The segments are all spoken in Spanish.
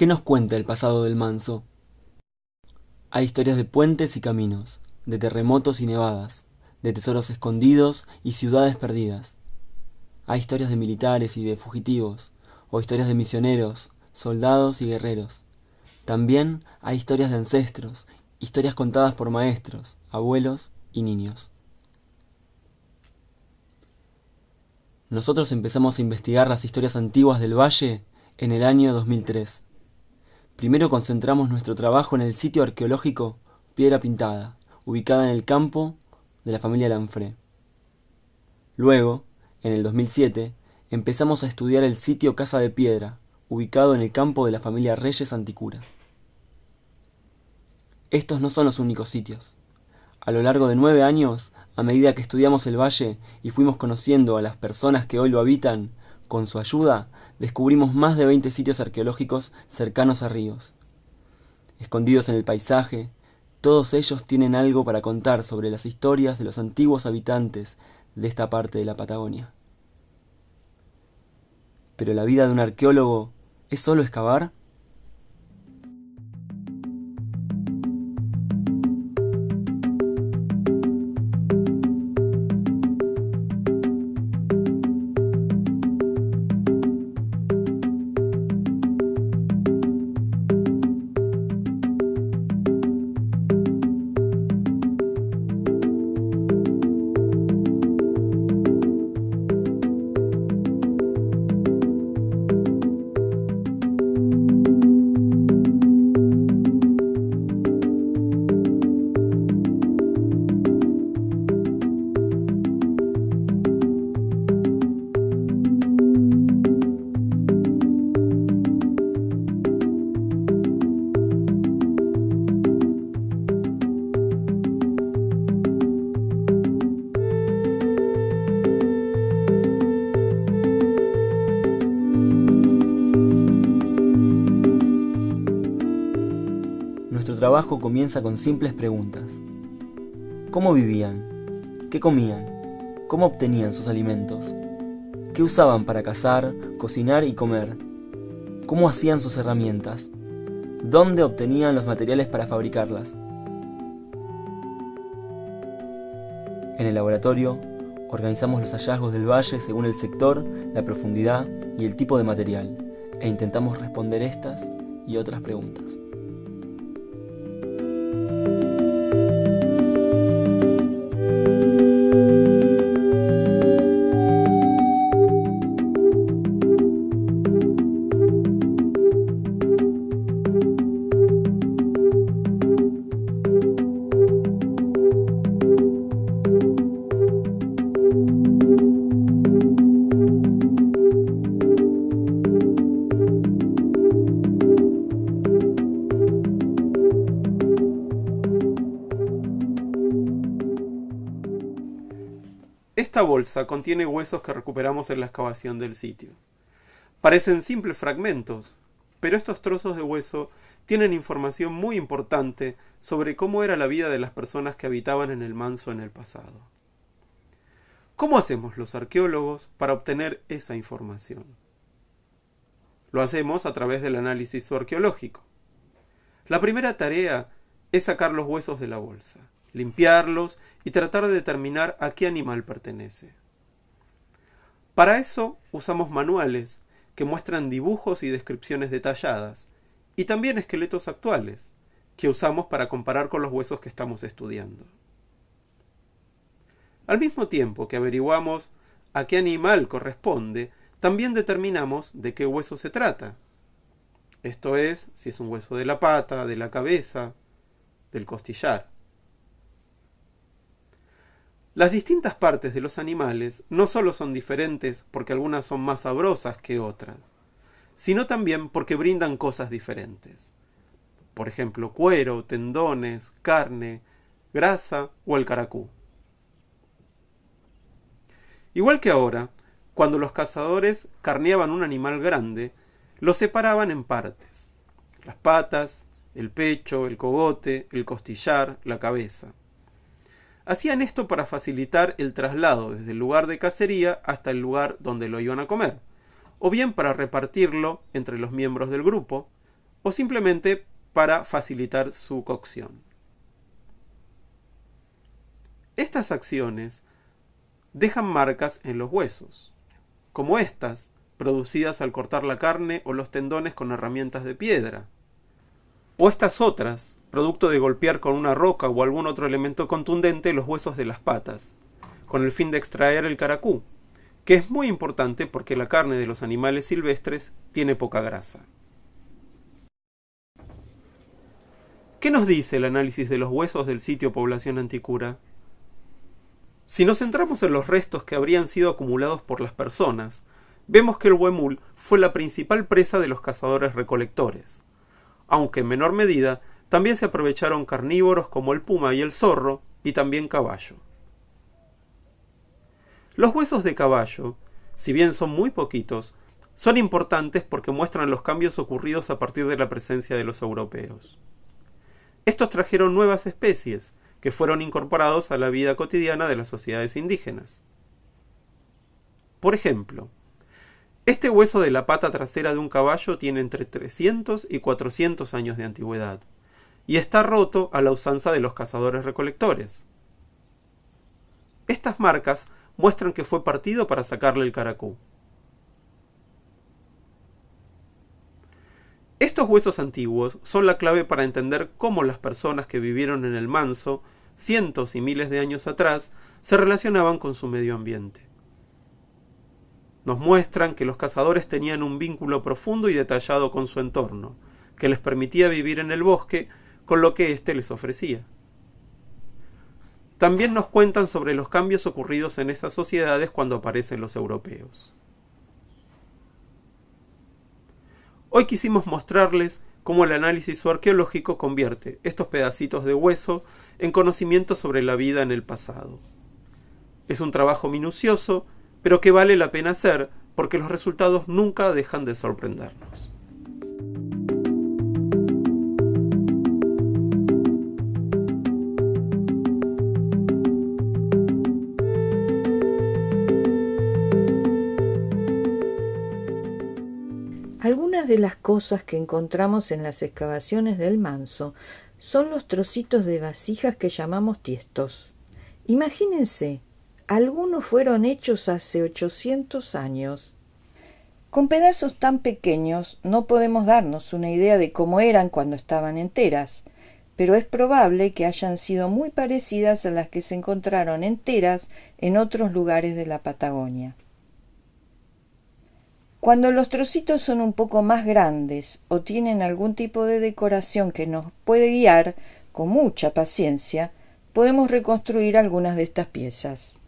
¿Qué nos cuenta el pasado del Manso? Hay historias de puentes y caminos, de terremotos y nevadas, de tesoros escondidos y ciudades perdidas. Hay historias de militares y de fugitivos, o historias de misioneros, soldados y guerreros. También hay historias de ancestros, historias contadas por maestros, abuelos y niños. Nosotros empezamos a investigar las historias antiguas del valle en el año 2003. Primero concentramos nuestro trabajo en el sitio arqueológico Piedra Pintada, ubicada en el campo de la familia Lanfré. Luego, en el 2007, empezamos a estudiar el sitio Casa de Piedra, ubicado en el campo de la familia Reyes Anticura. Estos no son los únicos sitios. A lo largo de 9 años, a medida que estudiamos el valle y fuimos conociendo a las personas que hoy lo habitan, con su ayuda, descubrimos más de 20 sitios arqueológicos cercanos a ríos. Escondidos en el paisaje, todos ellos tienen algo para contar sobre las historias de los antiguos habitantes de esta parte de la Patagonia. ¿Pero la vida de un arqueólogo es solo excavar? Nuestro trabajo comienza con simples preguntas. ¿Cómo vivían? ¿Qué comían? ¿Cómo obtenían sus alimentos? ¿Qué usaban para cazar, cocinar y comer? ¿Cómo hacían sus herramientas? ¿Dónde obtenían los materiales para fabricarlas? En el laboratorio, organizamos los hallazgos del valle según el sector, la profundidad y el tipo de material, e intentamos responder estas y otras preguntas. Esta bolsa contiene huesos que recuperamos en la excavación del sitio. Parecen simples fragmentos, pero estos trozos de hueso tienen información muy importante sobre cómo era la vida de las personas que habitaban en el Manso en el pasado. ¿Cómo hacemos los arqueólogos para obtener esa información? Lo hacemos a través del análisis zooarqueológico. La primera tarea es sacar los huesos de la bolsa, limpiarlos y tratar de determinar a qué animal pertenece. Para eso usamos manuales que muestran dibujos y descripciones detalladas, y también esqueletos actuales, que usamos para comparar con los huesos que estamos estudiando. Al mismo tiempo que averiguamos a qué animal corresponde, también determinamos de qué hueso se trata. Esto es, si es un hueso de la pata, de la cabeza, del costillar. Las distintas partes de los animales no solo son diferentes porque algunas son más sabrosas que otras, sino también porque brindan cosas diferentes. Por ejemplo, cuero, tendones, carne, grasa o el caracú. Igual que ahora, cuando los cazadores carneaban un animal grande, lo separaban en partes: las patas, el pecho, el cogote, el costillar, la cabeza. Hacían esto para facilitar el traslado desde el lugar de cacería hasta el lugar donde lo iban a comer, o bien para repartirlo entre los miembros del grupo, o simplemente para facilitar su cocción. Estas acciones dejan marcas en los huesos, como estas, producidas al cortar la carne o los tendones con herramientas de piedra, o estas otras, producto de golpear con una roca o algún otro elemento contundente los huesos de las patas, con el fin de extraer el caracú, que es muy importante porque la carne de los animales silvestres tiene poca grasa. ¿Qué nos dice el análisis de los huesos del sitio Población Anticura? Si nos centramos en los restos que habrían sido acumulados por las personas, vemos que el huemul fue la principal presa de los cazadores-recolectores, aunque en menor medida también se aprovecharon carnívoros como el puma y el zorro, y también caballo. Los huesos de caballo, si bien son muy poquitos, son importantes porque muestran los cambios ocurridos a partir de la presencia de los europeos. Estos trajeron nuevas especies, que fueron incorporados a la vida cotidiana de las sociedades indígenas. Por ejemplo, este hueso de la pata trasera de un caballo tiene entre 300 y 400 años de antigüedad, y está roto a la usanza de los cazadores-recolectores. Estas marcas muestran que fue partido para sacarle el caracú. Estos huesos antiguos son la clave para entender cómo las personas que vivieron en el Manso, cientos y miles de años atrás, se relacionaban con su medio ambiente. Nos muestran que los cazadores tenían un vínculo profundo y detallado con su entorno, que les permitía vivir en el bosque con lo que éste les ofrecía. También nos cuentan sobre los cambios ocurridos en esas sociedades cuando aparecen los europeos. Hoy quisimos mostrarles cómo el análisis arqueológico convierte estos pedacitos de hueso en conocimiento sobre la vida en el pasado. Es un trabajo minucioso, pero que vale la pena hacer porque los resultados nunca dejan de sorprendernos. Algunas de las cosas que encontramos en las excavaciones del Manso son los trocitos de vasijas que llamamos tiestos. Imagínense, algunos fueron hechos hace 800 años. Con pedazos tan pequeños no podemos darnos una idea de cómo eran cuando estaban enteras, pero es probable que hayan sido muy parecidas a las que se encontraron enteras en otros lugares de la Patagonia. Cuando los trocitos son un poco más grandes o tienen algún tipo de decoración que nos puede guiar con mucha paciencia, podemos reconstruir algunas de estas piezas.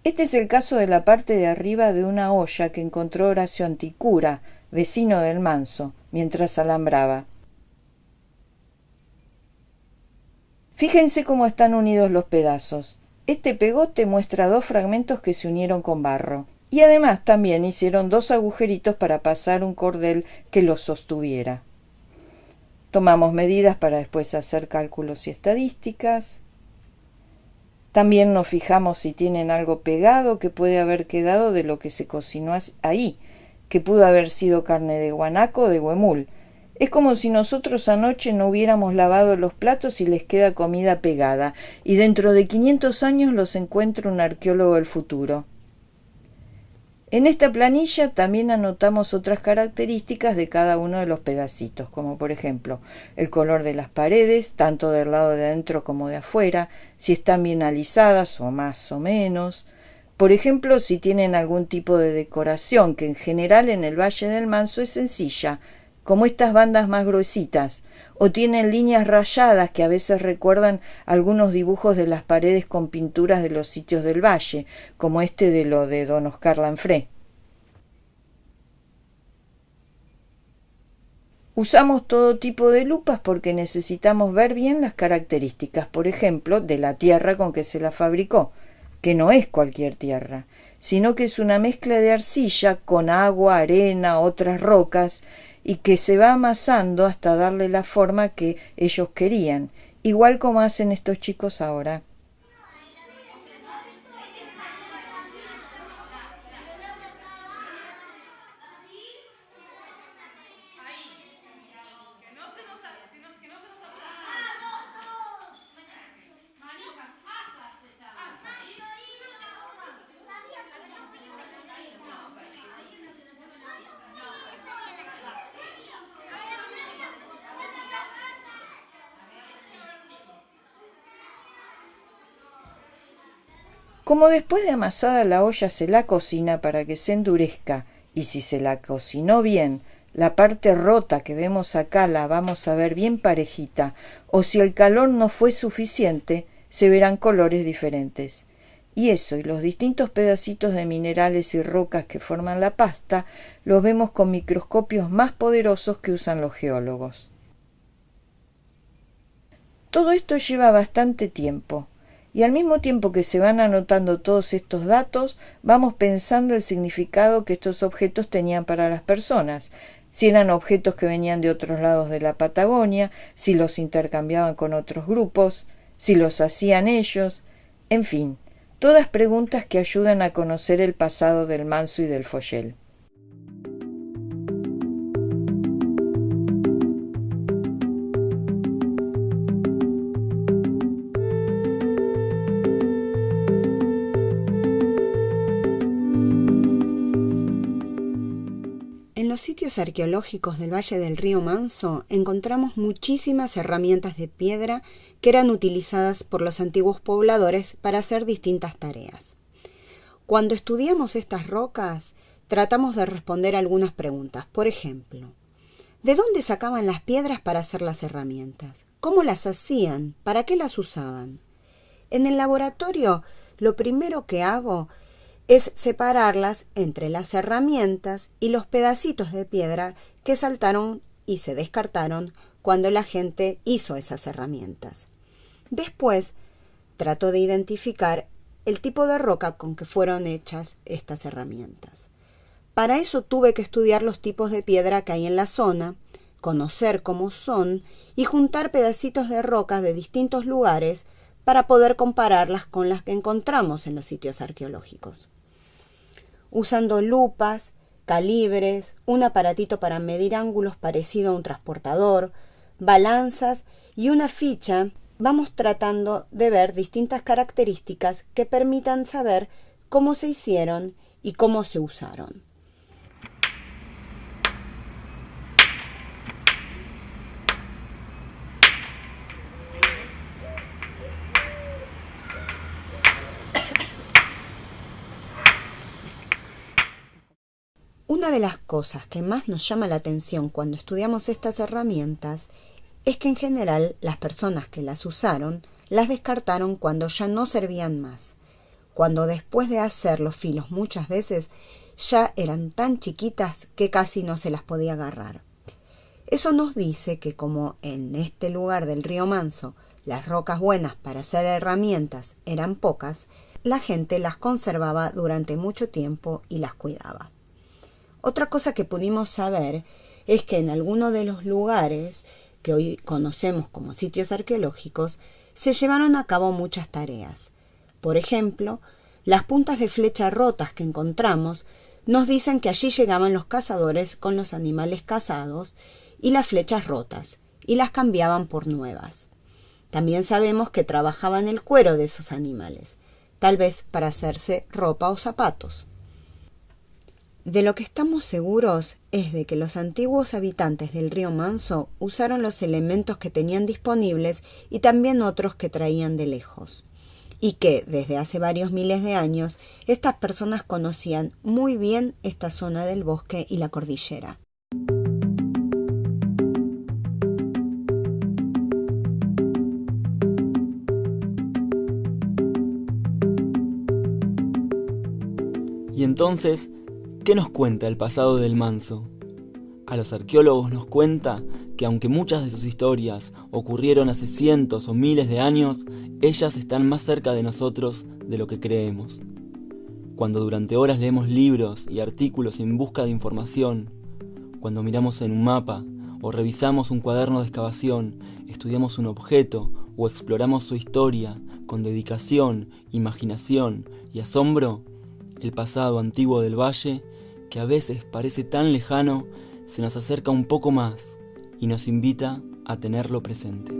Este es el caso de la parte de arriba de una olla que encontró Horacio Anticura, vecino del Manso, mientras alambraba. Fíjense cómo están unidos los pedazos. Este pegote muestra 2 fragmentos que se unieron con barro, y además también hicieron 2 agujeritos para pasar un cordel que los sostuviera. Tomamos medidas para después hacer cálculos y estadísticas. También nos fijamos si tienen algo pegado que puede haber quedado de lo que se cocinó ahí, que pudo haber sido carne de guanaco o de huemul. Es como si nosotros anoche no hubiéramos lavado los platos y les queda comida pegada, y dentro de 500 años los encuentra un arqueólogo del futuro. En esta planilla también anotamos otras características de cada uno de los pedacitos, como por ejemplo el color de las paredes, tanto del lado de adentro como de afuera, si están bien alisadas o más o menos. Por ejemplo, si tienen algún tipo de decoración, que en general en el Valle del Manso es sencilla, como estas bandas más gruesitas, o tienen líneas rayadas que a veces recuerdan algunos dibujos de las paredes con pinturas de los sitios del valle, como este de lo de don Oscar Lanfré. Usamos todo tipo de lupas porque necesitamos ver bien las características, por ejemplo, de la tierra con que se la fabricó, que no es cualquier tierra, sino que es una mezcla de arcilla con agua, arena, otras rocas, y que se va amasando hasta darle la forma que ellos querían, igual como hacen estos chicos ahora. Como después de amasada la olla se la cocina para que se endurezca, y si se la cocinó bien, la parte rota que vemos acá la vamos a ver bien parejita, o si el calor no fue suficiente, se verán colores diferentes. Y eso, y los distintos pedacitos de minerales y rocas que forman la pasta, los vemos con microscopios más poderosos que usan los geólogos. Todo esto lleva bastante tiempo, y al mismo tiempo que se van anotando todos estos datos, vamos pensando el significado que estos objetos tenían para las personas, si eran objetos que venían de otros lados de la Patagonia, si los intercambiaban con otros grupos, si los hacían ellos, en fin, todas preguntas que ayudan a conocer el pasado del Manso y del Follel. En los sitios arqueológicos del Valle del Río Manso encontramos muchísimas herramientas de piedra que eran utilizadas por los antiguos pobladores para hacer distintas tareas. Cuando estudiamos estas rocas, tratamos de responder algunas preguntas. Por ejemplo, ¿de dónde sacaban las piedras para hacer las herramientas? ¿Cómo las hacían? ¿Para qué las usaban? En el laboratorio, lo primero que hago es separarlas entre las herramientas y los pedacitos de piedra que saltaron y se descartaron cuando la gente hizo esas herramientas. Después, trato de identificar el tipo de roca con que fueron hechas estas herramientas. Para eso tuve que estudiar los tipos de piedra que hay en la zona, conocer cómo son y juntar pedacitos de rocas de distintos lugares para poder compararlas con las que encontramos en los sitios arqueológicos. Usando lupas, calibres, un aparatito para medir ángulos parecido a un transportador, balanzas y una ficha, vamos tratando de ver distintas características que permitan saber cómo se hicieron y cómo se usaron. Una de las cosas que más nos llama la atención cuando estudiamos estas herramientas es que en general las personas que las usaron las descartaron cuando ya no servían más, cuando después de hacer los filos muchas veces ya eran tan chiquitas que casi no se las podía agarrar. Eso nos dice que como en este lugar del Río Manso las rocas buenas para hacer herramientas eran pocas, la gente las conservaba durante mucho tiempo y las cuidaba. Otra cosa que pudimos saber es que en algunos de los lugares que hoy conocemos como sitios arqueológicos se llevaron a cabo muchas tareas. Por ejemplo, las puntas de flecha rotas que encontramos nos dicen que allí llegaban los cazadores con los animales cazados y las flechas rotas, y las cambiaban por nuevas. También sabemos que trabajaban el cuero de esos animales, tal vez para hacerse ropa o zapatos. De lo que estamos seguros es de que los antiguos habitantes del río Manso usaron los elementos que tenían disponibles y también otros que traían de lejos, y que desde hace varios miles de años estas personas conocían muy bien esta zona del bosque y la cordillera. Y entonces, ¿qué nos cuenta el pasado del Manso? A los arqueólogos nos cuenta que aunque muchas de sus historias ocurrieron hace cientos o miles de años, ellas están más cerca de nosotros de lo que creemos. Cuando durante horas leemos libros y artículos en busca de información, cuando miramos en un mapa o revisamos un cuaderno de excavación, estudiamos un objeto o exploramos su historia con dedicación, imaginación y asombro, el pasado antiguo del valle, que a veces parece tan lejano, se nos acerca un poco más y nos invita a tenerlo presente.